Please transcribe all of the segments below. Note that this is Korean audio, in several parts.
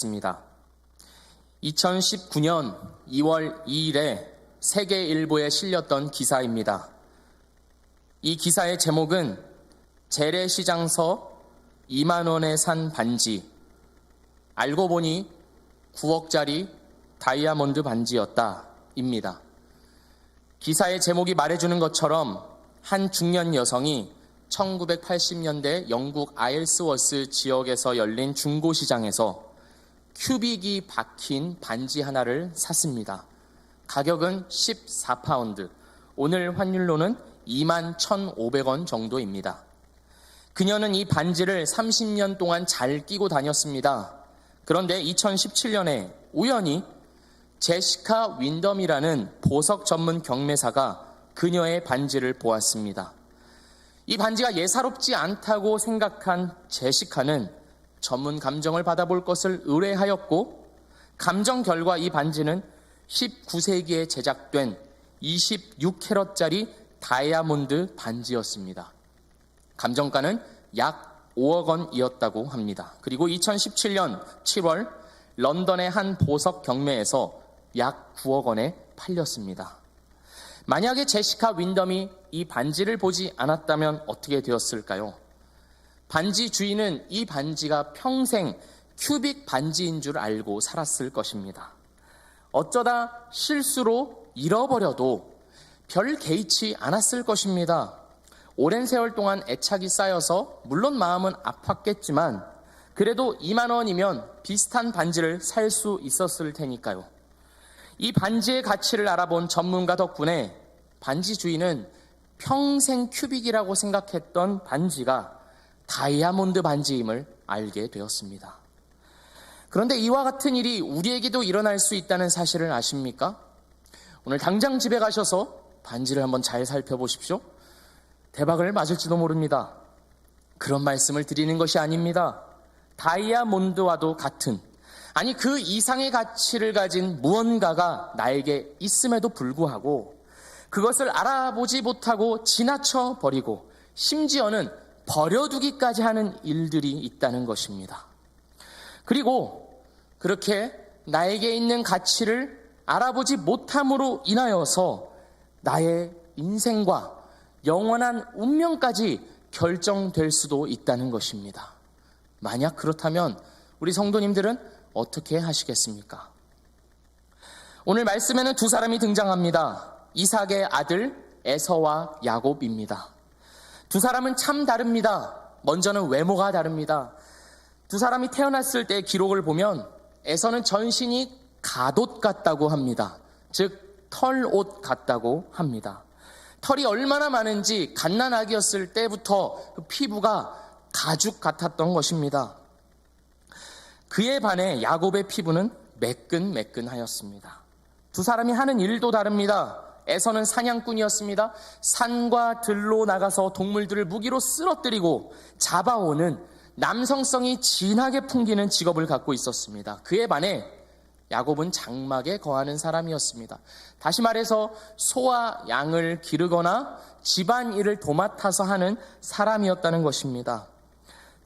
있습니다. 2019년 2월 2일에 세계일보에 실렸던 기사입니다. 이 기사의 제목은 재래시장서 2만 원에 산 반지, 알고 보니 9억짜리 다이아몬드 반지였다 입니다. 기사의 제목이 말해주는 것처럼 한 중년 여성이 1980년대 영국 아일스워스 지역에서 열린 중고시장에서 큐빅이 박힌 반지 하나를 샀습니다. 가격은 14파운드, 오늘 환율로는 21,500원 정도입니다. 그녀는 이 반지를 30년 동안 잘 끼고 다녔습니다. 그런데 2017년에 우연히 제시카 윈덤이라는 보석 전문 경매사가 그녀의 반지를 보았습니다. 이 반지가 예사롭지 않다고 생각한 제시카는 전문 감정을 받아볼 것을 의뢰하였고, 감정 결과 이 반지는 19세기에 제작된 26캐럿짜리 다이아몬드 반지였습니다. 감정가는 약 5억 원이었다고 합니다. 그리고 2017년 7월 런던의 한 보석 경매에서 약 9억 원에 팔렸습니다. 만약에 제시카 윈덤이 이 반지를 보지 않았다면 어떻게 되었을까요? 반지 주인은 이 반지가 평생 큐빅 반지인 줄 알고 살았을 것입니다. 어쩌다 실수로 잃어버려도 별 개의치 않았을 것입니다. 오랜 세월 동안 애착이 쌓여서 물론 마음은 아팠겠지만 그래도 2만 원이면 비슷한 반지를 살 수 있었을 테니까요. 이 반지의 가치를 알아본 전문가 덕분에 반지 주인은 평생 큐빅이라고 생각했던 반지가 다이아몬드 반지임을 알게 되었습니다. 그런데 이와 같은 일이 우리에게도 일어날 수 있다는 사실을 아십니까? 오늘 당장 집에 가셔서 반지를 한번 잘 살펴보십시오. 대박을 맞을지도 모릅니다. 그런 말씀을 드리는 것이 아닙니다. 다이아몬드와도 같은, 아니 그 이상의 가치를 가진 무언가가 나에게 있음에도 불구하고 그것을 알아보지 못하고 지나쳐 버리고 심지어는 버려두기까지 하는 일들이 있다는 것입니다. 그리고 그렇게 나에게 있는 가치를 알아보지 못함으로 인하여서 나의 인생과 영원한 운명까지 결정될 수도 있다는 것입니다. 만약 그렇다면 우리 성도님들은 어떻게 하시겠습니까? 오늘 말씀에는 두 사람이 등장합니다. 이삭의 아들 에서와 야곱입니다. 두 사람은 참 다릅니다. 먼저는 외모가 다릅니다. 두 사람이 태어났을 때 기록을 보면 에서는 전신이 갓옷 같다고 합니다. 즉 털옷 같다고 합니다. 털이 얼마나 많은지 갓난아기였을 때부터 그 피부가 가죽 같았던 것입니다. 그에 반해 야곱의 피부는 매끈매끈하였습니다. 두 사람이 하는 일도 다릅니다. 에서는 사냥꾼이었습니다. 산과 들로 나가서 동물들을 무기로 쓰러뜨리고 잡아오는 남성성이 진하게 풍기는 직업을 갖고 있었습니다. 그에 반해 야곱은 장막에 거하는 사람이었습니다. 다시 말해서 소와 양을 기르거나 집안일을 도맡아서 하는 사람이었다는 것입니다.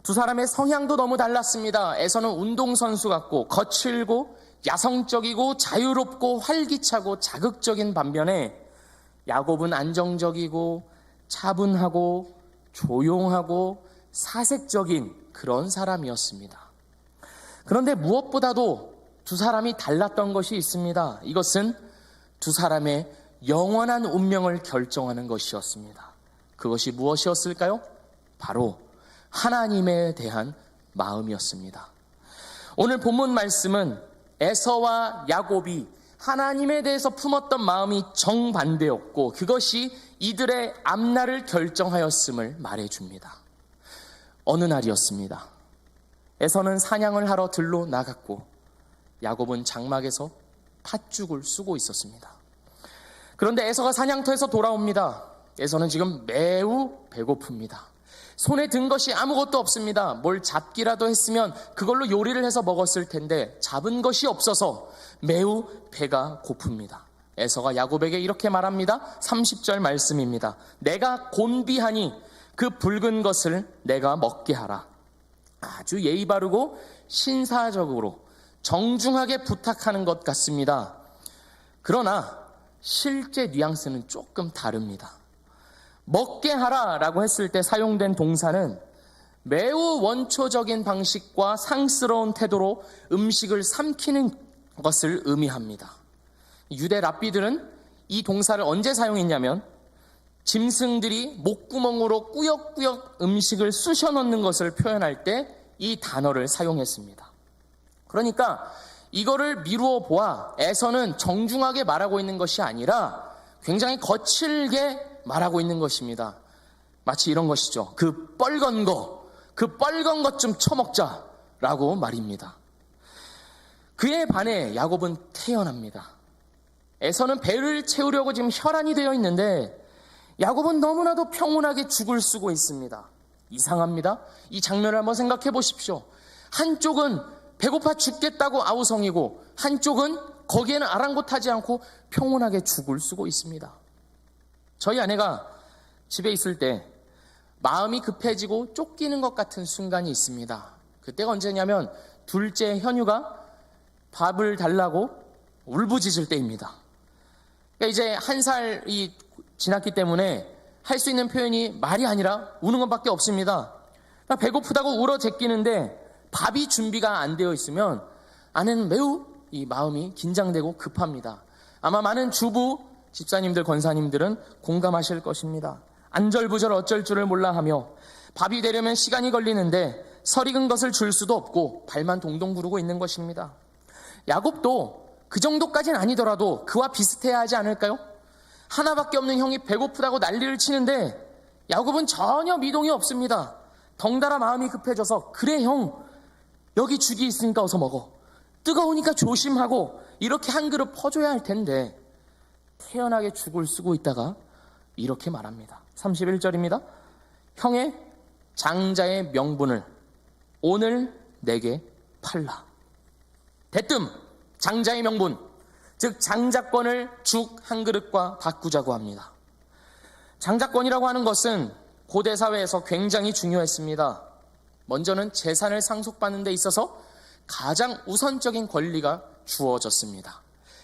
두 사람의 성향도 너무 달랐습니다. 에서는 운동선수 같고 거칠고 야성적이고 자유롭고 활기차고 자극적인 반면에 야곱은 안정적이고 차분하고 조용하고 사색적인 그런 사람이었습니다. 그런데 무엇보다도 두 사람이 달랐던 것이 있습니다. 이것은 두 사람의 영원한 운명을 결정하는 것이었습니다. 그것이 무엇이었을까요? 바로 하나님에 대한 마음이었습니다. 오늘 본문 말씀은 에서와 야곱이 하나님에 대해서 품었던 마음이 정반대였고 그것이 이들의 앞날을 결정하였음을 말해줍니다. 어느 날이었습니다. 에서는 사냥을 하러 들로 나갔고 야곱은 장막에서 팥죽을 쑤고 있었습니다. 그런데 에서가 사냥터에서 돌아옵니다. 에서는 지금 매우 배고픕니다. 손에 든 것이 아무것도 없습니다. 뭘 잡기라도 했으면 그걸로 요리를 해서 먹었을 텐데 잡은 것이 없어서 매우 배가 고픕니다. 에서가 야곱에게 이렇게 말합니다. 30절 말씀입니다. 내가 곤비하니 그 붉은 것을 내가 먹게 하라. 아주 예의 바르고 신사적으로 정중하게 부탁하는 것 같습니다. 그러나 실제 뉘앙스는 조금 다릅니다. 먹게 하라라고 했을 때 사용된 동사는 매우 원초적인 방식과 상스러운 태도로 음식을 삼키는 것을 의미합니다. 유대 랍비들은 이 동사를 언제 사용했냐면 짐승들이 목구멍으로 꾸역꾸역 음식을 쑤셔 넣는 것을 표현할 때 이 단어를 사용했습니다. 그러니까 이거를 미루어 보아 에서는 정중하게 말하고 있는 것이 아니라 굉장히 거칠게 말하고 있는 것입니다. 마치 이런 것이죠. 그 뻘건 것 좀 처먹자라고 말입니다. 그에 반해 야곱은 태연합니다. 에서는 배를 채우려고 지금 혈안이 되어 있는데 야곱은 너무나도 평온하게 죽을 쓰고 있습니다. 이상합니다. 이 장면을 한번 생각해 보십시오. 한쪽은 배고파 죽겠다고 아우성이고 한쪽은 거기에는 아랑곳하지 않고 평온하게 죽을 쓰고 있습니다. 저희 아내가 집에 있을 때 마음이 급해지고 쫓기는 것 같은 순간이 있습니다. 그때가 언제냐면 둘째 현유가 밥을 달라고 울부짖을 때입니다. 그러니까 이제 1살이 지났기 때문에 할 수 있는 표현이 말이 아니라 우는 것밖에 없습니다. 그러니까 배고프다고 울어 제끼는데 밥이 준비가 안 되어 있으면 아내는 매우 이 마음이 긴장되고 급합니다. 아마 많은 주부, 집사님들, 권사님들은 공감하실 것입니다. 안절부절 어쩔 줄을 몰라 하며 밥이 되려면 시간이 걸리는데 설익은 것을 줄 수도 없고 발만 동동 구르고 있는 것입니다. 야곱도 그 정도까지는 아니더라도 그와 비슷해야 하지 않을까요? 하나밖에 없는 형이 배고프다고 난리를 치는데 야곱은 전혀 미동이 없습니다. 덩달아 마음이 급해져서 그래 형 여기 죽이 있으니까 어서 먹어. 뜨거우니까 조심하고 이렇게 한 그릇 퍼줘야 할 텐데 태연하게 죽을 쓰고 있다가 이렇게 말합니다. 31절입니다. 형의 장자의 명분을 오늘 내게 팔라. 대뜸 장자의 명분, 즉 장자권을 죽 한 그릇과 바꾸자고 합니다. 장자권이라고 하는 것은 고대 사회에서 굉장히 중요했습니다. 먼저는 재산을 상속받는 데 있어서 가장 우선적인 권리가 주어졌습니다.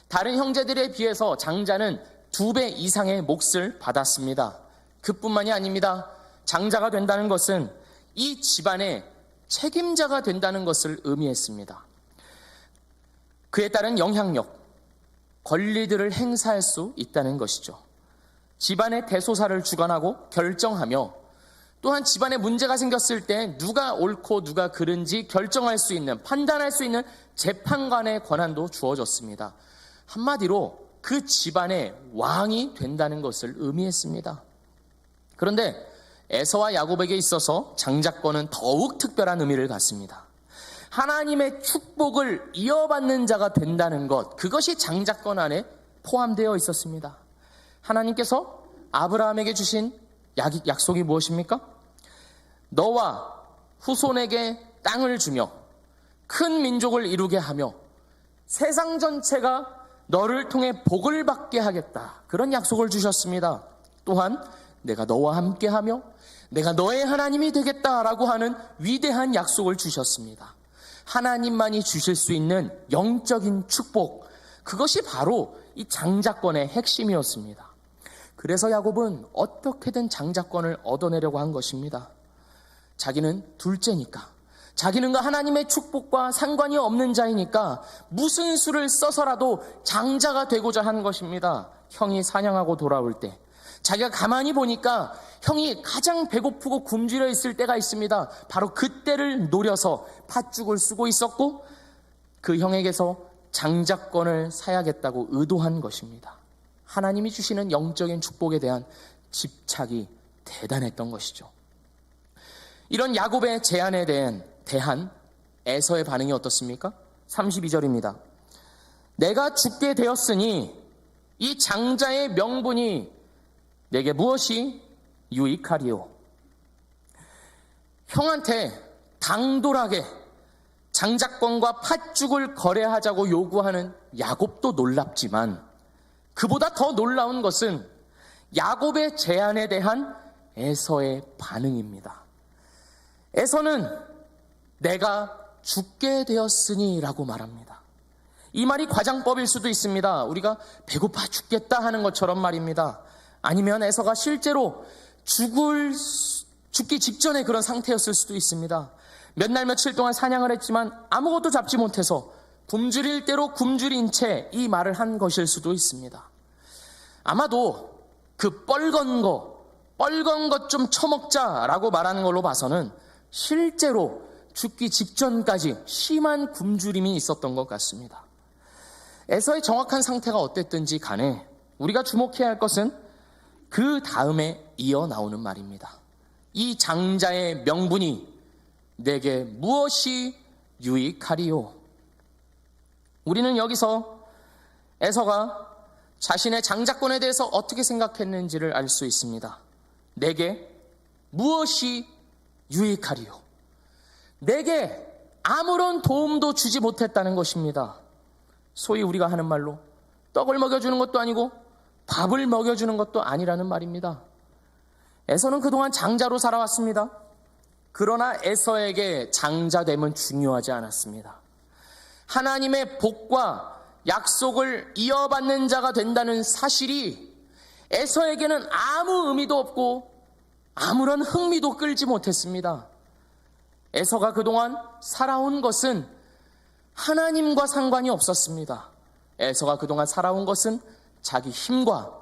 다른 형제들에 비해서 장자는 2배 이상의 몫을 받았습니다. 그뿐만이 아닙니다. 장자가 된다는 것은 이 집안의 책임자가 된다는 것을 의미했습니다. 그에 따른 영향력, 권리들을 행사할 수 있다는 것이죠. 집안의 대소사를 주관하고 결정하며 또한 집안에 문제가 생겼을 때 누가 옳고 누가 그른지 결정할 수 있는, 판단할 수 있는 재판관의 권한도 주어졌습니다. 한마디로 그 집안의 왕이 된다는 것을 의미했습니다. 그런데 에서와 야곱에게 있어서 장자권은 더욱 특별한 의미를 갖습니다. 하나님의 축복을 이어받는 자가 된다는 것, 그것이 장자권 안에 포함되어 있었습니다. 하나님께서 아브라함에게 주신 약속이 무엇입니까? 너와 후손에게 땅을 주며 큰 민족을 이루게 하며 세상 전체가 너를 통해 복을 받게 하겠다. 그런 약속을 주셨습니다. 또한 내가 너와 함께하며 내가 너의 하나님이 되겠다라고 하는 위대한 약속을 주셨습니다. 하나님만이 주실 수 있는 영적인 축복, 그것이 바로 이 장자권의 핵심이었습니다. 그래서 야곱은 어떻게든 장자권을 얻어내려고 한 것입니다. 자기는 둘째니까, 자기는 그 하나님의 축복과 상관이 없는 자이니까 무슨 수를 써서라도 장자가 되고자 하는 것입니다. 형이 사냥하고 돌아올 때 자기가 가만히 보니까 형이 가장 배고프고 굶주려 있을 때가 있습니다. 바로 그때를 노려서 팥죽을 쓰고 있었고 그 형에게서 장자권을 사야겠다고 의도한 것입니다. 하나님이 주시는 영적인 축복에 대한 집착이 대단했던 것이죠. 이런 야곱의 제안에 대한 에서의 반응이 어떻습니까? 32절입니다. 내가 죽게 되었으니 이 장자의 명분이 내게 무엇이 유익하리요? 형한테 당돌하게 장자권과 팥죽을 거래하자고 요구하는 야곱도 놀랍지만 그보다 더 놀라운 것은 야곱의 제안에 대한 에서의 반응입니다. 에서는 내가 죽게 되었으니 라고 말합니다. 이 말이 과장법일 수도 있습니다. 우리가 배고파 죽겠다 하는 것처럼 말입니다. 아니면 에서가 실제로 죽기 직전에 그런 상태였을 수도 있습니다. 몇 날 며칠 동안 사냥을 했지만 아무것도 잡지 못해서 굶주릴 대로 굶주린 채 이 말을 한 것일 수도 있습니다. 아마도 그 뻘건 것 좀 처먹자라고 말하는 걸로 봐서는 실제로 죽기 직전까지 심한 굶주림이 있었던 것 같습니다. 에서의 정확한 상태가 어땠든지 간에 우리가 주목해야 할 것은 그 다음에 이어 나오는 말입니다. 이 장자의 명분이 내게 무엇이 유익하리요? 우리는 여기서 에서가 자신의 장자권에 대해서 어떻게 생각했는지를 알 수 있습니다. 내게 무엇이 유익하리요? 내게 아무런 도움도 주지 못했다는 것입니다. 소위 우리가 하는 말로 떡을 먹여주는 것도 아니고 밥을 먹여주는 것도 아니라는 말입니다. 에서는 그동안 장자로 살아왔습니다. 그러나 에서에게 장자됨은 중요하지 않았습니다. 하나님의 복과 약속을 이어받는 자가 된다는 사실이 에서에게는 아무 의미도 없고 아무런 흥미도 끌지 못했습니다. 에서가 그동안 살아온 것은 하나님과 상관이 없었습니다. 에서가 그동안 살아온 것은 자기 힘과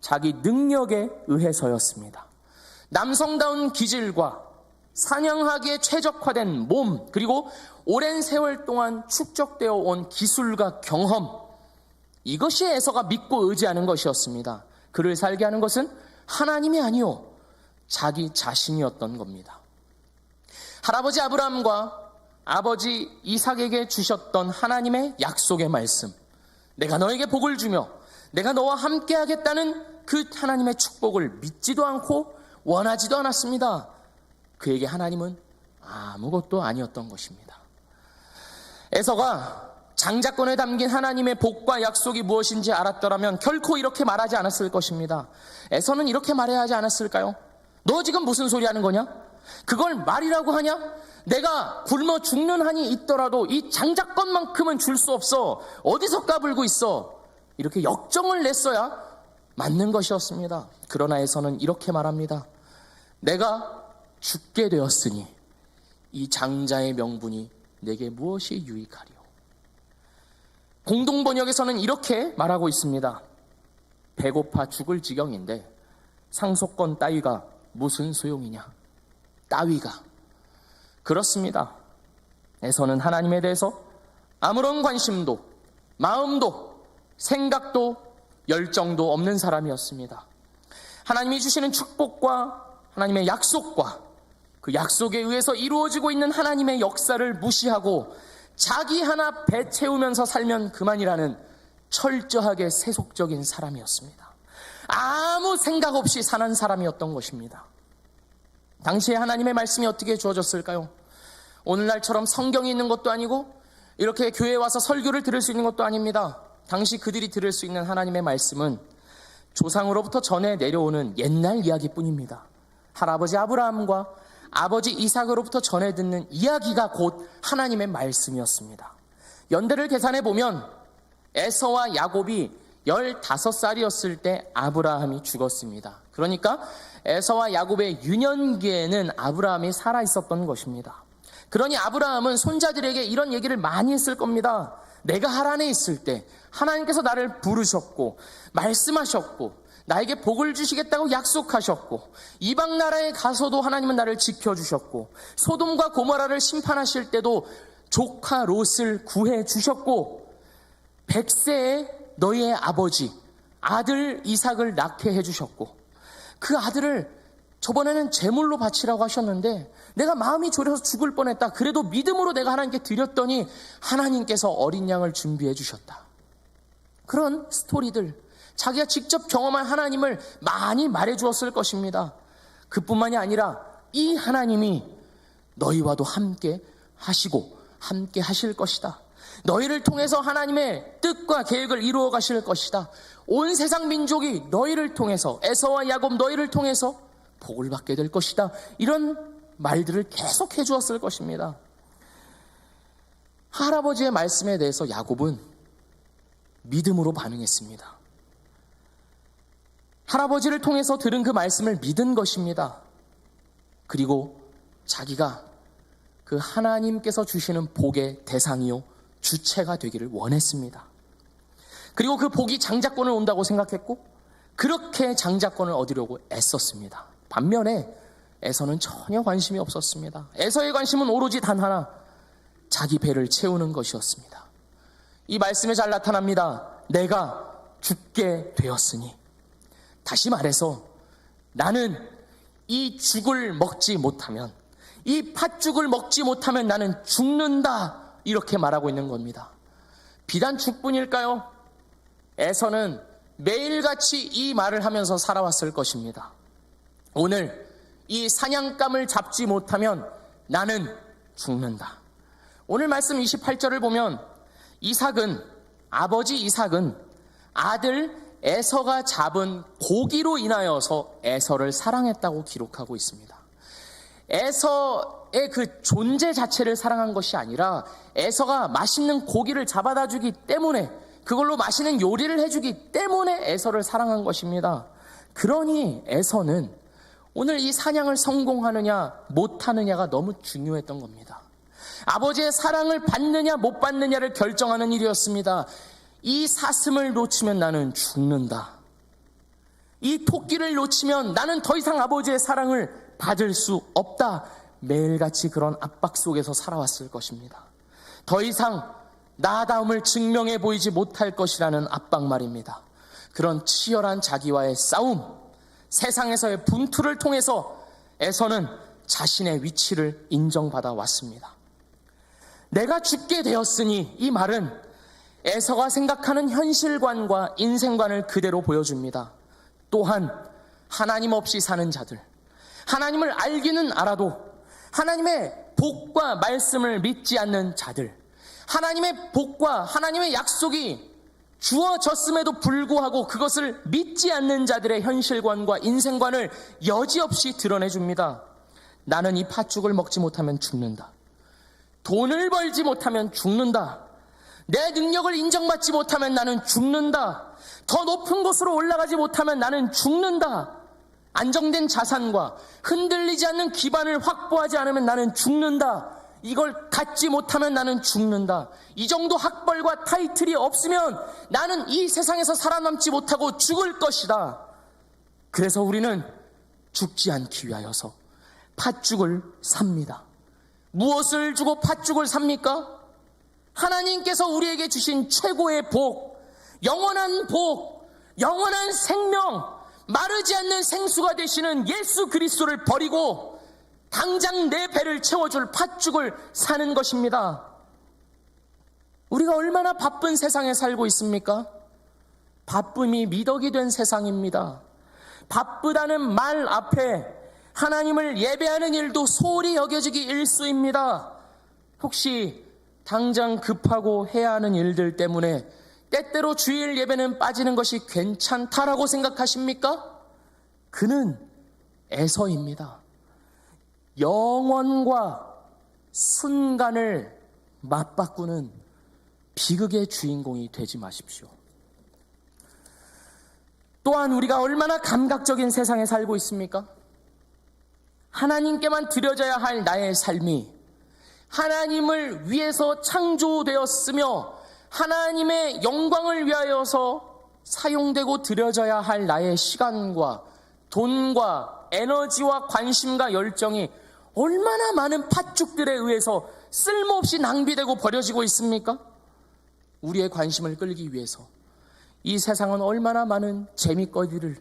자기 능력에 의해서였습니다. 남성다운 기질과 사냥하기에 최적화된 몸, 그리고 오랜 세월 동안 축적되어 온 기술과 경험, 이것이 에서가 믿고 의지하는 것이었습니다. 그를 살게 하는 것은 하나님이 아니요 자기 자신이었던 겁니다. 할아버지 아브라함과 아버지 이삭에게 주셨던 하나님의 약속의 말씀, 내가 너에게 복을 주며 내가 너와 함께 하겠다는 그 하나님의 축복을 믿지도 않고 원하지도 않았습니다. 그에게 하나님은 아무것도 아니었던 것입니다. 에서가 장자권에 담긴 하나님의 복과 약속이 무엇인지 알았더라면 결코 이렇게 말하지 않았을 것입니다. 에서는 이렇게 말해야 하지 않았을까요? 너 지금 무슨 소리 하는 거냐? 그걸 말이라고 하냐? 내가 굶어 죽는 한이 있더라도 이 장자권만큼은 줄 수 없어. 어디서 까불고 있어? 이렇게 역정을 냈어야 맞는 것이었습니다. 그러나 에서는 이렇게 말합니다. 내가 죽게 되었으니 이 장자의 명분이 내게 무엇이 유익하리요? 공동번역에서는 이렇게 말하고 있습니다. 배고파 죽을 지경인데 상속권 따위가 무슨 소용이냐? 따위가. 그렇습니다. 에서는 하나님에 대해서 아무런 관심도 마음도 생각도 열정도 없는 사람이었습니다. 하나님이 주시는 축복과 하나님의 약속과 그 약속에 의해서 이루어지고 있는 하나님의 역사를 무시하고 자기 하나 배 채우면서 살면 그만이라는 철저하게 세속적인 사람이었습니다. 아무 생각 없이 사는 사람이었던 것입니다. 당시에 하나님의 말씀이 어떻게 주어졌을까요? 오늘날처럼 성경이 있는 것도 아니고 이렇게 교회에 와서 설교를 들을 수 있는 것도 아닙니다. 당시 그들이 들을 수 있는 하나님의 말씀은 조상으로부터 전해 내려오는 옛날 이야기뿐입니다. 할아버지 아브라함과 아버지 이삭으로부터 전해 듣는 이야기가 곧 하나님의 말씀이었습니다. 연대를 계산해 보면 에서와 야곱이 15살이었을 때 아브라함이 죽었습니다. 그러니까 에서와 야곱의 유년기에는 아브라함이 살아있었던 것입니다. 그러니 아브라함은 손자들에게 이런 얘기를 많이 했을 겁니다. 내가 하란에 있을 때 하나님께서 나를 부르셨고 말씀하셨고 나에게 복을 주시겠다고 약속하셨고 이방 나라에 가서도 하나님은 나를 지켜주셨고 소돔과 고모라를 심판하실 때도 조카 롯을 구해 주셨고 100세에 너희의 아버지 아들 이삭을 낳게 해주셨고 그 아들을 저번에는 제물로 바치라고 하셨는데 내가 마음이 졸여서 죽을 뻔했다. 그래도 믿음으로 내가 하나님께 드렸더니 하나님께서 어린 양을 준비해 주셨다. 그런 스토리들, 자기가 직접 경험한 하나님을 많이 말해주었을 것입니다. 그뿐만이 아니라 이 하나님이 너희와도 함께 하시고 함께 하실 것이다. 너희를 통해서 하나님의 뜻과 계획을 이루어 가실 것이다. 온 세상 민족이 너희를 통해서 에서와 야곱 너희를 통해서 복을 받게 될 것이다. 이런 말들을 계속 해주었을 것입니다. 할아버지의 말씀에 대해서 야곱은 믿음으로 반응했습니다. 할아버지를 통해서 들은 그 말씀을 믿은 것입니다. 그리고 자기가 그 하나님께서 주시는 복의 대상이요 주체가 되기를 원했습니다. 그리고 그 복이 장자권을 온다고 생각했고 그렇게 장자권을 얻으려고 애썼습니다. 반면에 에서는 전혀 관심이 없었습니다. 에서의 관심은 오로지 단 하나, 자기 배를 채우는 것이었습니다. 이 말씀에 잘 나타납니다. 내가 죽게 되었으니. 다시 말해서 나는 이 죽을 먹지 못하면, 이 팥죽을 먹지 못하면 나는 죽는다, 이렇게 말하고 있는 겁니다. 비단 죽뿐일까요? 에서는 매일같이 이 말을 하면서 살아왔을 것입니다. 오늘 이 사냥감을 잡지 못하면 나는 죽는다. 오늘 말씀 28절을 보면 아버지 이삭은 아들 에서가 잡은 고기로 인하여서 에서를 사랑했다고 기록하고 있습니다. 에서의 그 존재 자체를 사랑한 것이 아니라 에서가 맛있는 고기를 잡아다 주기 때문에, 그걸로 맛있는 요리를 해주기 때문에 에서를 사랑한 것입니다. 그러니 에서는 오늘 이 사냥을 성공하느냐 못하느냐가 너무 중요했던 겁니다. 아버지의 사랑을 받느냐 못 받느냐를 결정하는 일이었습니다. 이 사슴을 놓치면 나는 죽는다. 이 토끼를 놓치면 나는 더 이상 아버지의 사랑을 받을 수 없다. 매일같이 그런 압박 속에서 살아왔을 것입니다. 더 이상 나다움을 증명해 보이지 못할 것이라는 압박 말입니다. 그런 치열한 자기와의 싸움, 세상에서의 분투를 통해서 에서는 자신의 위치를 인정받아 왔습니다. 내가 죽게 되었으니, 이 말은 에서가 생각하는 현실관과 인생관을 그대로 보여줍니다. 또한 하나님 없이 사는 자들, 하나님을 알기는 알아도 하나님의 복과 말씀을 믿지 않는 자들, 하나님의 복과 하나님의 약속이 주어졌음에도 불구하고 그것을 믿지 않는 자들의 현실관과 인생관을 여지없이 드러내줍니다. 나는 이 팥죽을 먹지 못하면 죽는다. 돈을 벌지 못하면 죽는다. 내 능력을 인정받지 못하면 나는 죽는다. 더 높은 곳으로 올라가지 못하면 나는 죽는다. 안정된 자산과 흔들리지 않는 기반을 확보하지 않으면 나는 죽는다. 이걸 갖지 못하면 나는 죽는다. 이 정도 학벌과 타이틀이 없으면 나는 이 세상에서 살아남지 못하고 죽을 것이다. 그래서 우리는 죽지 않기 위하여서 팥죽을 삽니다. 무엇을 주고 팥죽을 삽니까? 하나님께서 우리에게 주신 최고의 복, 영원한 생명, 마르지 않는 생수가 되시는 예수 그리스도를 버리고 당장 내 배를 채워줄 팥죽을 사는 것입니다. 우리가 얼마나 바쁜 세상에 살고 있습니까? 바쁨이 미덕이 된 세상입니다. 바쁘다는 말 앞에 하나님을 예배하는 일도 소홀히 여겨지기 일쑤입니다. 혹시 당장 급하고 해야 하는 일들 때문에 때때로 주일 예배는 빠지는 것이 괜찮다라고 생각하십니까? 그는 에서입니다. 영원과 순간을 맞바꾸는 비극의 주인공이 되지 마십시오. 또한 우리가 얼마나 감각적인 세상에 살고 있습니까? 하나님께만 드려져야 할 나의 삶이 하나님을 위해서 창조되었으며 하나님의 영광을 위하여서 사용되고 드려져야 할 나의 시간과 돈과 에너지와 관심과 열정이 얼마나 많은 팥죽들에 의해서 쓸모없이 낭비되고 버려지고 있습니까? 우리의 관심을 끌기 위해서 이 세상은 얼마나 많은 재미거리들을,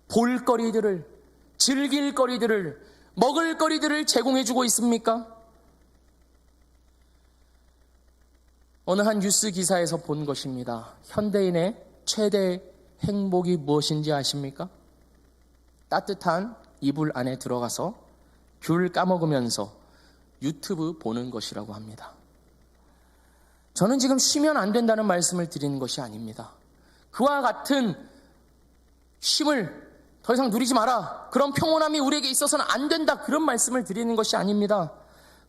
볼거리들을, 즐길거리들을, 먹을거리들을 제공해주고 있습니까? 어느 한 뉴스 기사에서 본 것입니다. 현대인의 최대 행복이 무엇인지 아십니까? 따뜻한 이불 안에 들어가서 귤 까먹으면서 유튜브 보는 것이라고 합니다. 저는 지금 쉬면 안 된다는 말씀을 드리는 것이 아닙니다. 그와 같은 쉼을 더 이상 누리지 마라, 그런 평온함이 우리에게 있어서는 안 된다, 그런 말씀을 드리는 것이 아닙니다.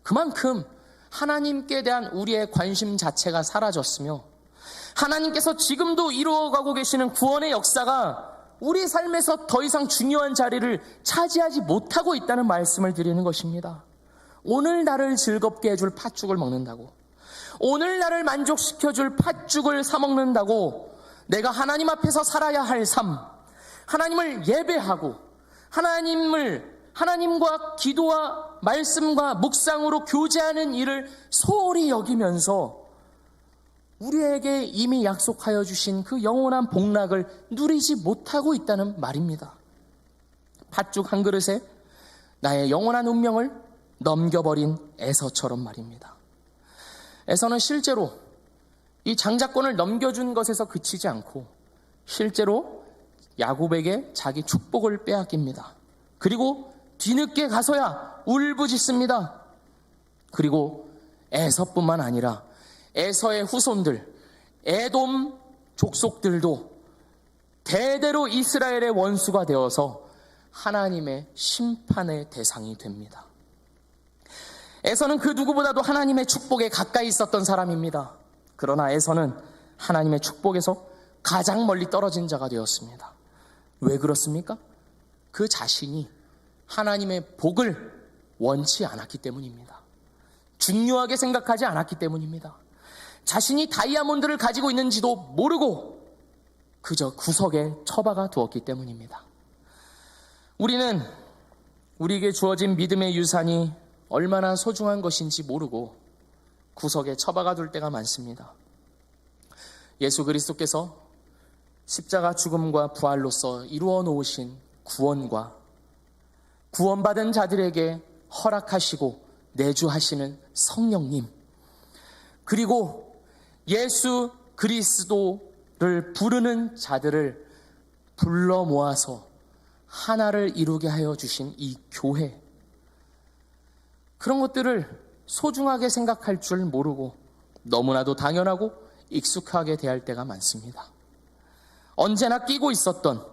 그만큼 하나님께 대한 우리의 관심 자체가 사라졌으며 하나님께서 지금도 이루어가고 계시는 구원의 역사가 우리 삶에서 더 이상 중요한 자리를 차지하지 못하고 있다는 말씀을 드리는 것입니다. 오늘 나를 즐겁게 해줄 팥죽을 먹는다고, 오늘 나를 만족시켜줄 팥죽을 사 먹는다고 내가 하나님 앞에서 살아야 할 삶, 하나님을 예배하고 하나님과 기도와 말씀과 묵상으로 교제하는 일을 소홀히 여기면서 우리에게 이미 약속하여 주신 그 영원한 복락을 누리지 못하고 있다는 말입니다. 팥죽 한 그릇에 나의 영원한 운명을 넘겨버린 에서처럼 말입니다. 에서는 실제로 이 장자권을 넘겨준 것에서 그치지 않고 실제로 야곱에게 자기 축복을 빼앗깁니다. 그리고 뒤늦게 가서야 울부짖습니다. 그리고 에서뿐만 아니라 에서의 후손들, 에돔 족속들도 대대로 이스라엘의 원수가 되어서 하나님의 심판의 대상이 됩니다. 에서는 그 누구보다도 하나님의 축복에 가까이 있었던 사람입니다. 그러나 에서는 하나님의 축복에서 가장 멀리 떨어진 자가 되었습니다. 왜 그렇습니까? 그 자신이 하나님의 복을 원치 않았기 때문입니다. 중요하게 생각하지 않았기 때문입니다. 자신이 다이아몬드를 가지고 있는지도 모르고 그저 구석에 처박아 두었기 때문입니다. 우리는 우리에게 주어진 믿음의 유산이 얼마나 소중한 것인지 모르고 구석에 처박아 둘 때가 많습니다. 예수 그리스도께서 십자가 죽음과 부활로서 이루어 놓으신 구원과 구원받은 자들에게 허락하시고 내주하시는 성령님, 그리고 예수 그리스도를 부르는 자들을 불러 모아서 하나를 이루게 하여 주신 이 교회, 그런 것들을 소중하게 생각할 줄 모르고 너무나도 당연하고 익숙하게 대할 때가 많습니다. 언제나 끼고 있었던,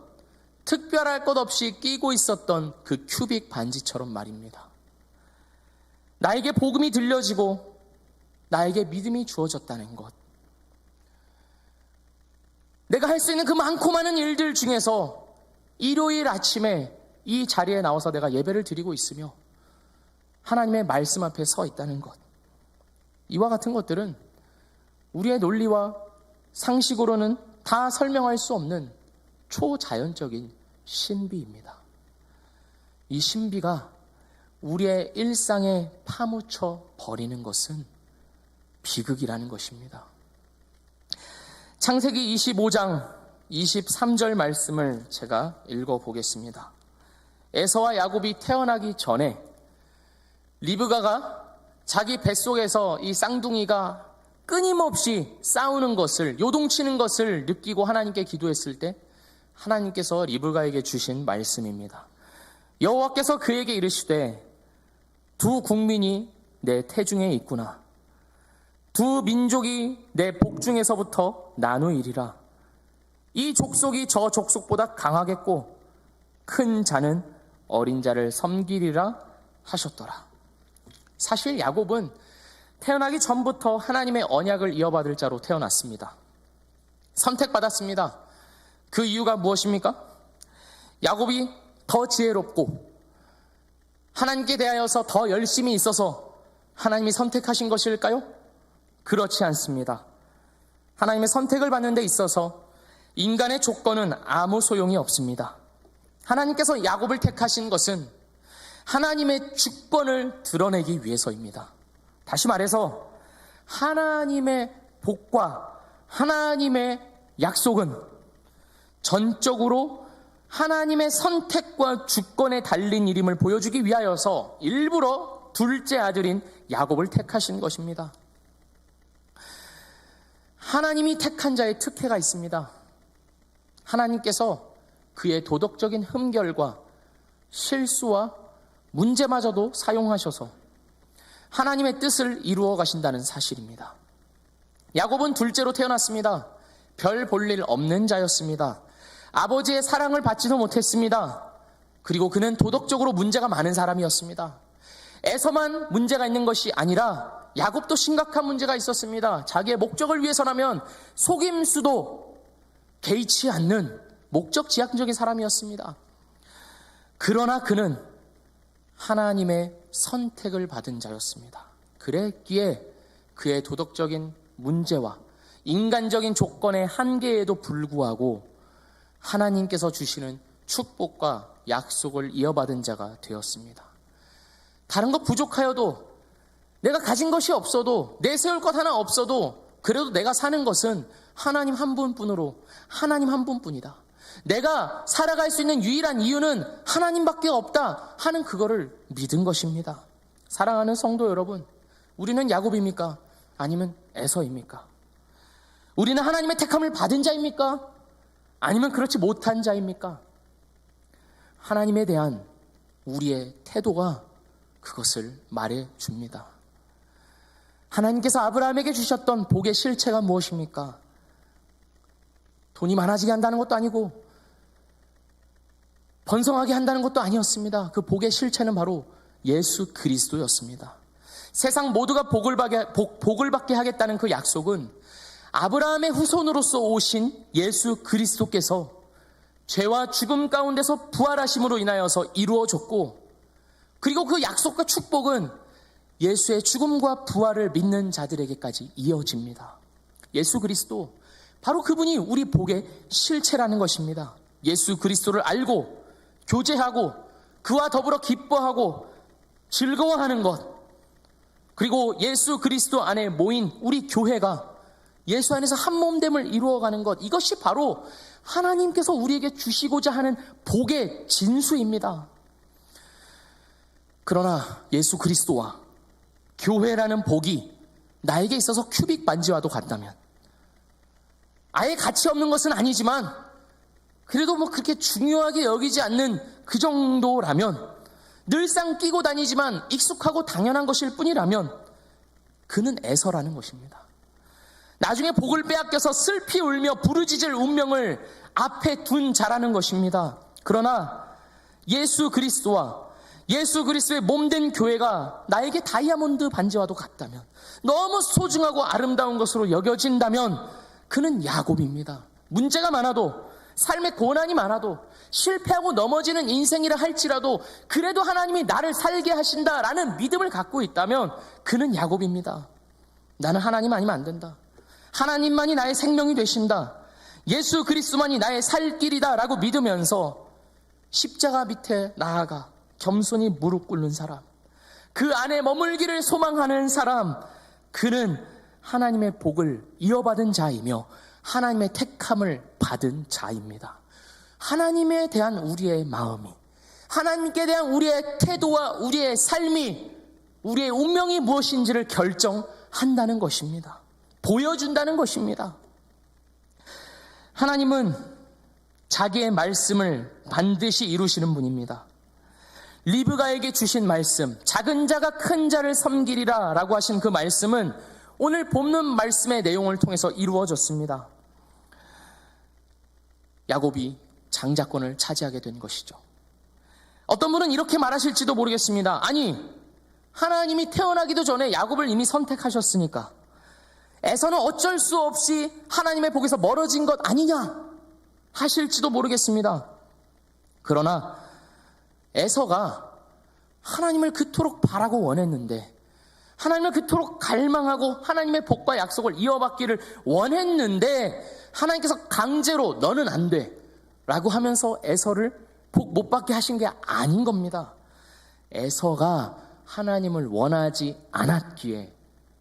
특별할 것 없이 끼고 있었던 그 큐빅 반지처럼 말입니다. 나에게 복음이 들려지고 나에게 믿음이 주어졌다는 것, 내가 할 수 있는 그 많고 많은 일들 중에서 일요일 아침에 이 자리에 나와서 내가 예배를 드리고 있으며 하나님의 말씀 앞에 서 있다는 것, 이와 같은 것들은 우리의 논리와 상식으로는 다 설명할 수 없는 초자연적인 신비입니다. 이 신비가 우리의 일상에 파묻혀 버리는 것은 비극이라는 것입니다. 창세기 25장 23절 말씀을 제가 읽어보겠습니다. 에서와 야곱이 태어나기 전에 리브가가 자기 뱃속에서 이 쌍둥이가 끊임없이 싸우는 것을, 요동치는 것을 느끼고 하나님께 기도했을 때 하나님께서 리브가에게 주신 말씀입니다. 여호와께서 그에게 이르시되 두 국민이 내 태중에 있구나. 두 민족이 내 복중에서부터 나누이리라. 이 족속이 저 족속보다 강하겠고 큰 자는 어린 자를 섬기리라 하셨더라. 사실 야곱은 태어나기 전부터 하나님의 언약을 이어받을 자로 태어났습니다. 선택받았습니다. 그 이유가 무엇입니까? 야곱이 더 지혜롭고 하나님께 대하여서 더 열심히 있어서 하나님이 선택하신 것일까요? 그렇지 않습니다. 하나님의 선택을 받는 데 있어서 인간의 조건은 아무 소용이 없습니다. 하나님께서 야곱을 택하신 것은 하나님의 주권을 드러내기 위해서입니다. 다시 말해서 하나님의 복과 하나님의 약속은 전적으로 하나님의 선택과 주권에 달린 일임을 보여주기 위하여서 일부러 둘째 아들인 야곱을 택하신 것입니다. 하나님이 택한 자의 특혜가 있습니다. 하나님께서 그의 도덕적인 흠결과 실수와 문제마저도 사용하셔서 하나님의 뜻을 이루어 가신다는 사실입니다. 야곱은 둘째로 태어났습니다. 별 볼 일 없는 자였습니다. 아버지의 사랑을 받지도 못했습니다. 그리고 그는 도덕적으로 문제가 많은 사람이었습니다. 에서만 문제가 있는 것이 아니라 야곱도 심각한 문제가 있었습니다. 자기의 목적을 위해서라면 속임수도 개의치 않는 목적지향적인 사람이었습니다. 그러나 그는 하나님의 선택을 받은 자였습니다. 그랬기에 그의 도덕적인 문제와 인간적인 조건의 한계에도 불구하고 하나님께서 주시는 축복과 약속을 이어받은 자가 되었습니다. 다른 것 부족하여도, 내가 가진 것이 없어도, 내세울 것 하나 없어도 그래도 내가 사는 것은 하나님 한 분뿐으로, 하나님 한 분뿐이다. 내가 살아갈 수 있는 유일한 이유는 하나님밖에 없다 하는 그거를 믿은 것입니다. 사랑하는 성도 여러분, 우리는 야곱입니까? 아니면 에서입니까? 우리는 하나님의 택함을 받은 자입니까? 아니면 그렇지 못한 자입니까? 하나님에 대한 우리의 태도가 그것을 말해줍니다. 하나님께서 아브라함에게 주셨던 복의 실체가 무엇입니까? 돈이 많아지게 한다는 것도 아니고 번성하게 한다는 것도 아니었습니다. 그 복의 실체는 바로 예수 그리스도였습니다. 세상 모두가 복을 받게 하겠다는 그 약속은 아브라함의 후손으로서 오신 예수 그리스도께서 죄와 죽음 가운데서 부활하심으로 인하여서 이루어졌고, 그리고 그 약속과 축복은 예수의 죽음과 부활을 믿는 자들에게까지 이어집니다. 예수 그리스도, 바로 그분이 우리 복의 실체라는 것입니다. 예수 그리스도를 알고 교제하고 그와 더불어 기뻐하고 즐거워하는 것, 그리고 예수 그리스도 안에 모인 우리 교회가 예수 안에서 한 몸됨을 이루어가는 것, 이것이 바로 하나님께서 우리에게 주시고자 하는 복의 진수입니다. 그러나 예수 그리스도와 교회라는 복이 나에게 있어서 큐빅 반지와도 같다면, 아예 가치 없는 것은 아니지만 그래도 그렇게 중요하게 여기지 않는 그 정도라면, 늘상 끼고 다니지만 익숙하고 당연한 것일 뿐이라면 그는 에서라는 것입니다. 나중에 복을 빼앗겨서 슬피 울며 부르짖을 운명을 앞에 둔 자라는 것입니다. 그러나 예수 그리스도와 예수 그리스도의 몸된 교회가 나에게 다이아몬드 반지와도 같다면, 너무 소중하고 아름다운 것으로 여겨진다면 그는 야곱입니다. 문제가 많아도, 삶의 고난이 많아도, 실패하고 넘어지는 인생이라 할지라도 그래도 하나님이 나를 살게 하신다라는 믿음을 갖고 있다면 그는 야곱입니다. 나는 하나님 아니면 안 된다. 하나님만이 나의 생명이 되신다. 예수 그리스도만이 나의 살 길이다 라고 믿으면서 십자가 밑에 나아가 겸손히 무릎 꿇는 사람, 그 안에 머물기를 소망하는 사람, 그는 하나님의 복을 이어받은 자이며 하나님의 택함을 받은 자입니다. 하나님에 대한 우리의 마음이, 하나님께 대한 우리의 태도와 우리의 삶이 우리의 운명이 무엇인지를 결정한다는 것입니다. 보여준다는 것입니다. 하나님은 자기의 말씀을 반드시 이루시는 분입니다. 리브가에게 주신 말씀, 작은 자가 큰 자를 섬기리라 라고 하신 그 말씀은 오늘 본문 말씀의 내용을 통해서 이루어졌습니다. 야곱이 장자권을 차지하게 된 것이죠. 어떤 분은 이렇게 말하실지도 모르겠습니다. 아니, 하나님이 태어나기도 전에 야곱을 이미 선택하셨으니까 에서는 어쩔 수 없이 하나님의 복에서 멀어진 것 아니냐 하실지도 모르겠습니다. 그러나 에서가 하나님을 그토록 바라고 원했는데, 하나님을 그토록 갈망하고 하나님의 복과 약속을 이어받기를 원했는데, 하나님께서 강제로 너는 안 돼 라고 하면서 에서를 복 못 받게 하신 게 아닌 겁니다. 에서가 하나님을 원하지 않았기에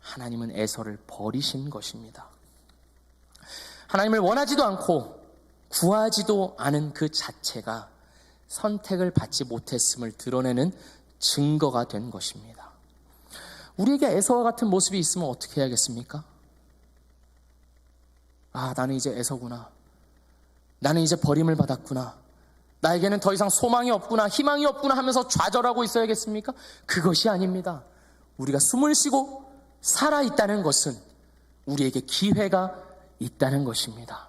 하나님은 에서를 버리신 것입니다. 하나님을 원하지도 않고 구하지도 않은 그 자체가 선택을 받지 못했음을 드러내는 증거가 된 것입니다. 우리에게 에서와 같은 모습이 있으면 어떻게 해야겠습니까? 아, 나는 이제 에서구나. 나는 이제 버림을 받았구나. 나에게는 더 이상 소망이 없구나, 희망이 없구나 하면서 좌절하고 있어야겠습니까? 그것이 아닙니다. 우리가 숨을 쉬고 살아있다는 것은 우리에게 기회가 있다는 것입니다.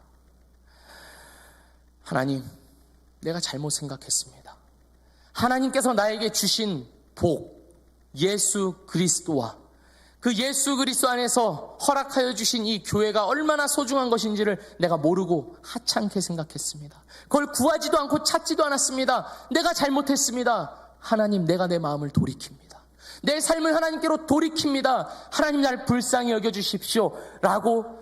하나님, 내가 잘못 생각했습니다. 하나님께서 나에게 주신 복, 예수 그리스도와 그 예수 그리스도 안에서 허락하여 주신 이 교회가 얼마나 소중한 것인지를 내가 모르고 하찮게 생각했습니다. 그걸 구하지도 않고 찾지도 않았습니다. 내가 잘못했습니다. 하나님, 내가 내 마음을 돌이킵니다. 내 삶을 하나님께로 돌이킵니다. 하나님, 나를 불쌍히 여겨주십시오 라고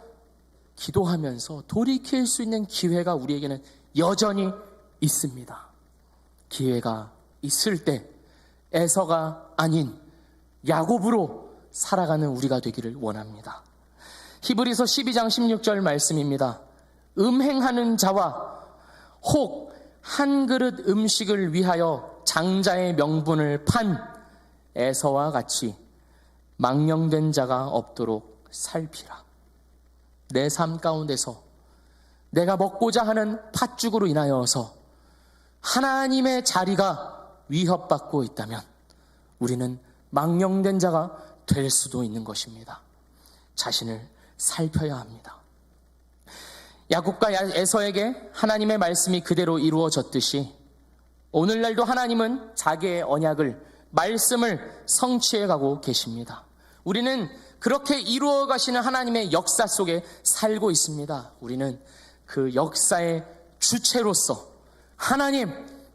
기도하면서 돌이킬 수 있는 기회가 우리에게는 여전히 있습니다. 기회가 있을 때 에서가 아닌 야곱으로 살아가는 우리가 되기를 원합니다. 히브리서 12장 16절 말씀입니다. 음행하는 자와 혹 한 그릇 음식을 위하여 장자의 명분을 판 에서와 같이 망령된 자가 없도록 살피라. 내 삶 가운데서 내가 먹고자 하는 팥죽으로 인하여서 하나님의 자리가 위협받고 있다면 우리는 망령된 자가 될 수도 있는 것입니다. 자신을 살펴야 합니다. 야곱과 에서에게 하나님의 말씀이 그대로 이루어졌듯이 오늘날도 하나님은 자기의 언약을, 말씀을 성취해 가고 계십니다. 우리는 그렇게 이루어 가시는 하나님의 역사 속에 살고 있습니다. 우리는 그 역사의 주체로서 하나님,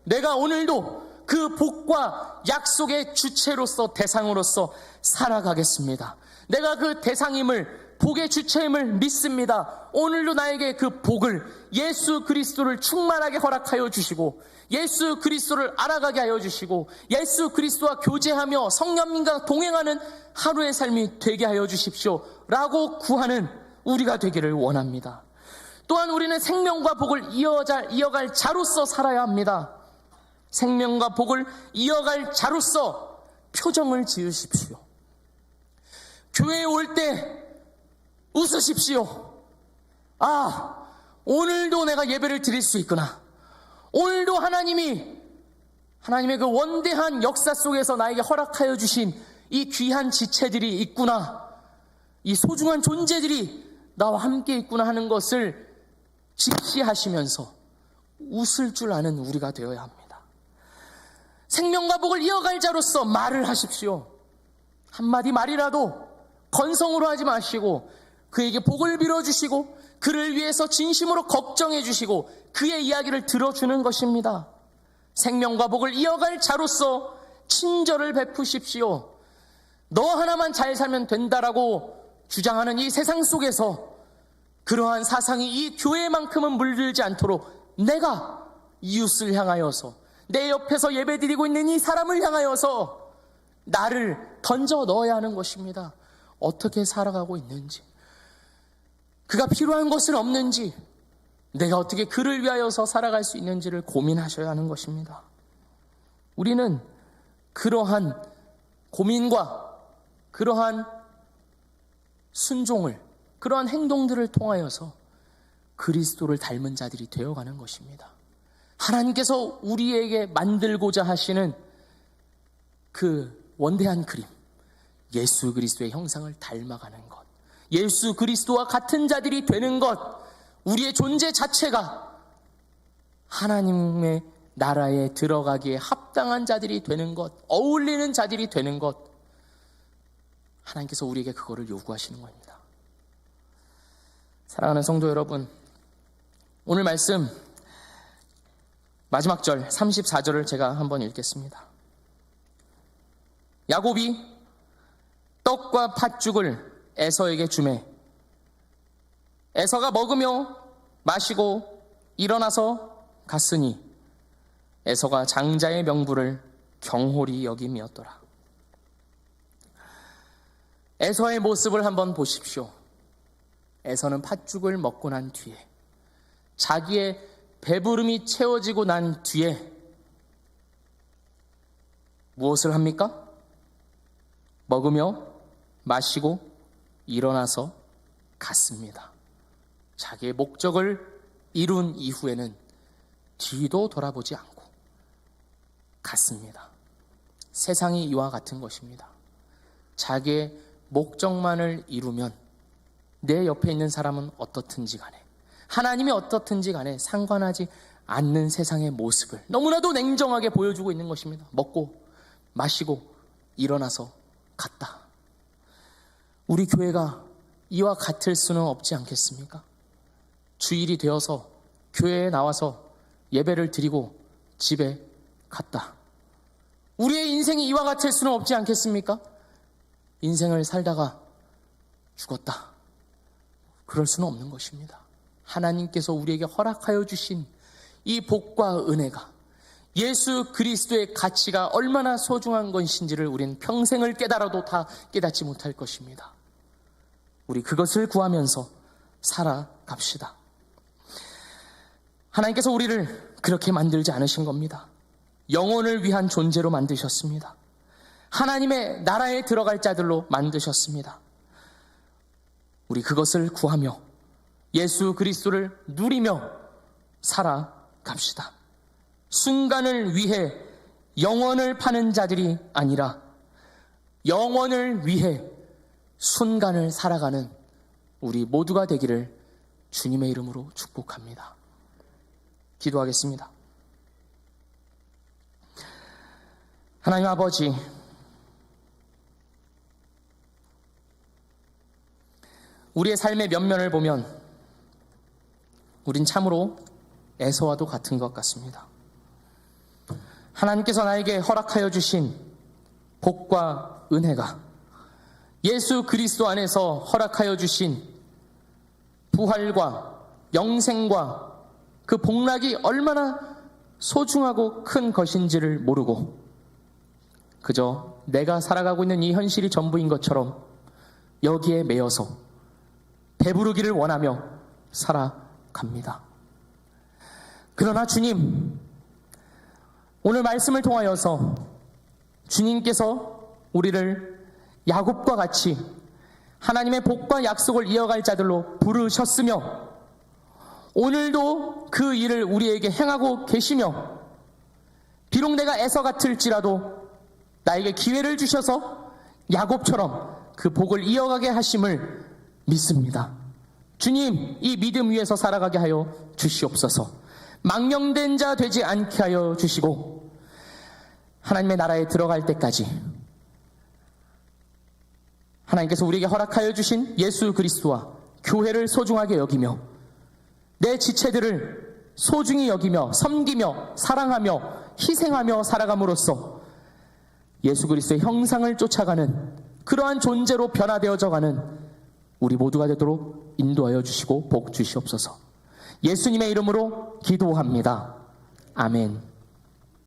내가 오늘도 그 복과 약속의 주체로서, 대상으로서 살아가겠습니다. 내가 그 대상임을, 복의 주체임을 믿습니다. 오늘도 나에게 그 복을, 예수 그리스도를 충만하게 허락하여 주시고 예수 그리스도를 알아가게 하여 주시고 예수 그리스도와 교제하며 성령님과 동행하는 하루의 삶이 되게 하여 주십시오 라고 구하는 우리가 되기를 원합니다. 또한 우리는 생명과 복을 이어갈 자로서 살아야 합니다. 생명과 복을 이어갈 자로서 표정을 지으십시오. 교회에 올 때 웃으십시오. 아, 오늘도 내가 예배를 드릴 수 있구나. 오늘도 하나님의 그 원대한 역사 속에서 나에게 허락하여 주신 이 귀한 지체들이 있구나. 이 소중한 존재들이 나와 함께 있구나 하는 것을 직시하시면서 웃을 줄 아는 우리가 되어야 합니다. 생명과 복을 이어갈 자로서 말을 하십시오. 한마디 말이라도 건성으로 하지 마시고 그에게 복을 빌어주시고 그를 위해서 진심으로 걱정해 주시고 그의 이야기를 들어주는 것입니다. 생명과 복을 이어갈 자로서 친절을 베푸십시오. 너 하나만 잘 살면 된다라고 주장하는 이 세상 속에서 그러한 사상이 이 교회만큼은 물들지 않도록 내가 이웃을 향하여서, 내 옆에서 예배드리고 있는 이 사람을 향하여서 나를 던져 넣어야 하는 것입니다. 어떻게 살아가고 있는지, 그가 필요한 것은 없는지, 내가 어떻게 그를 위하여서 살아갈 수 있는지를 고민하셔야 하는 것입니다. 우리는 그러한 고민과 그러한 순종을, 그러한 행동들을 통하여서 그리스도를 닮은 자들이 되어가는 것입니다. 하나님께서 우리에게 만들고자 하시는 그 원대한 그림, 예수 그리스도의 형상을 닮아가는 것, 예수 그리스도와 같은 자들이 되는 것, 우리의 존재 자체가 하나님의 나라에 들어가기에 합당한 자들이 되는 것, 어울리는 자들이 되는 것, 하나님께서 우리에게 그거를 요구하시는 겁니다. 사랑하는 성도 여러분, 오늘 말씀 마지막 절 34절을 제가 한번 읽겠습니다. 야곱이 떡과 팥죽을 에서에게 주매 에서가 먹으며 마시고 일어나서 갔으니 에서가 장자의 명부를 경홀히 여김이었더라. 에서의 모습을 한번 보십시오. 에서는 팥죽을 먹고 난 뒤에, 자기의 배부름이 채워지고 난 뒤에 무엇을 합니까? 먹으며 마시고 일어나서 갔습니다. 자기의 목적을 이룬 이후에는 뒤도 돌아보지 않고 갔습니다. 세상이 이와 같은 것입니다. 자기의 목적만을 이루면 내 옆에 있는 사람은 어떻든지 간에, 하나님이 어떻든지 간에 상관하지 않는 세상의 모습을 너무나도 냉정하게 보여주고 있는 것입니다. 먹고 마시고 일어나서 갔다. 우리 교회가 이와 같을 수는 없지 않겠습니까? 주일이 되어서 교회에 나와서 예배를 드리고 집에 갔다. 우리의 인생이 이와 같을 수는 없지 않겠습니까? 인생을 살다가 죽었다. 그럴 수는 없는 것입니다. 하나님께서 우리에게 허락하여 주신 이 복과 은혜가, 예수 그리스도의 가치가 얼마나 소중한 것인지를 우리는 평생을 깨달아도 다 깨닫지 못할 것입니다. 우리 그것을 구하면서 살아갑시다. 하나님께서 우리를 그렇게 만들지 않으신 겁니다. 영혼을 위한 존재로 만드셨습니다. 하나님의 나라에 들어갈 자들로 만드셨습니다. 우리 그것을 구하며 예수 그리스도를 누리며 살아갑시다. 순간을 위해 영원을 파는 자들이 아니라 영원을 위해 순간을 살아가는 우리 모두가 되기를 주님의 이름으로 축복합니다. 기도하겠습니다. 하나님 아버지, 우리의 삶의 면면을 보면 우린 참으로 에서와도 같은 것 같습니다. 하나님께서 나에게 허락하여 주신 복과 은혜가 예수 그리스도 안에서 허락하여 주신 부활과 영생과 그 복락이 얼마나 소중하고 큰 것인지를 모르고 그저 내가 살아가고 있는 이 현실이 전부인 것처럼 여기에 매여서 배부르기를 원하며 살아갑니다. 그러나 주님, 오늘 말씀을 통하여서 주님께서 우리를 야곱과 같이 하나님의 복과 약속을 이어갈 자들로 부르셨으며 오늘도 그 일을 우리에게 행하고 계시며 비록 내가 에서 같을지라도 나에게 기회를 주셔서 야곱처럼 그 복을 이어가게 하심을 믿습니다. 주님, 이 믿음 위에서 살아가게 하여 주시옵소서. 망령된 자 되지 않게 하여 주시고 하나님의 나라에 들어갈 때까지 하나님께서 우리에게 허락하여 주신 예수 그리스도와 교회를 소중하게 여기며 내 지체들을 소중히 여기며 섬기며 사랑하며 희생하며 살아감으로써 예수 그리스도의 형상을 쫓아가는 그러한 존재로 변화되어져가는 우리 모두가 되도록 인도하여 주시고 복 주시옵소서. 예수님의 이름으로 기도합니다. 아멘.